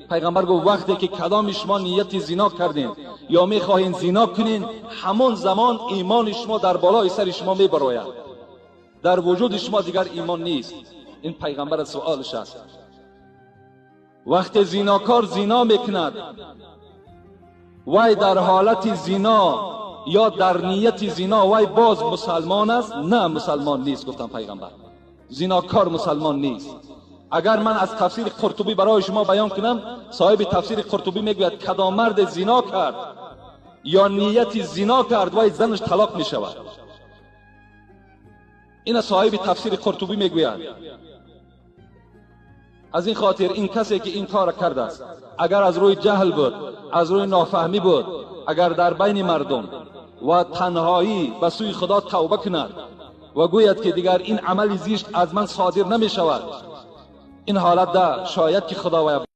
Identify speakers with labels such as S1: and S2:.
S1: پیغمبر گفت وقتی که کدام شما نیت زنا کردین یا میخواهین زنا کنین، همون زمان ایمان شما در بالای سر شما میبراید، در وجود شما دیگر ایمان نیست. این پیغمبر سوالش است. وقتی زناکار زنا میکند، وای در حالت زنا یا در نیت زنا وای باز مسلمان است؟ نه، مسلمان نیست. گفتم پیغمبر زناکار مسلمان نیست. اگر من از تفسیر قرطبی برای شما بیان کنم، صاحب تفسیر قرطبی میگوید کدام مرد زنا کرد یا نیت زنا کرد وای زنش طلاق میشود. این صاحب تفسیر قرطبی میگوید. از این خاطر این کسی که این کار کرده است، اگر از روی جهل بود، از روی نافهمی بود، اگر در بین مردم و تنهایی به سوی خدا توبه کند و گوید که دیگر این عمل زشت از من صادر نمی شود، این حالت ده شاید که خداوند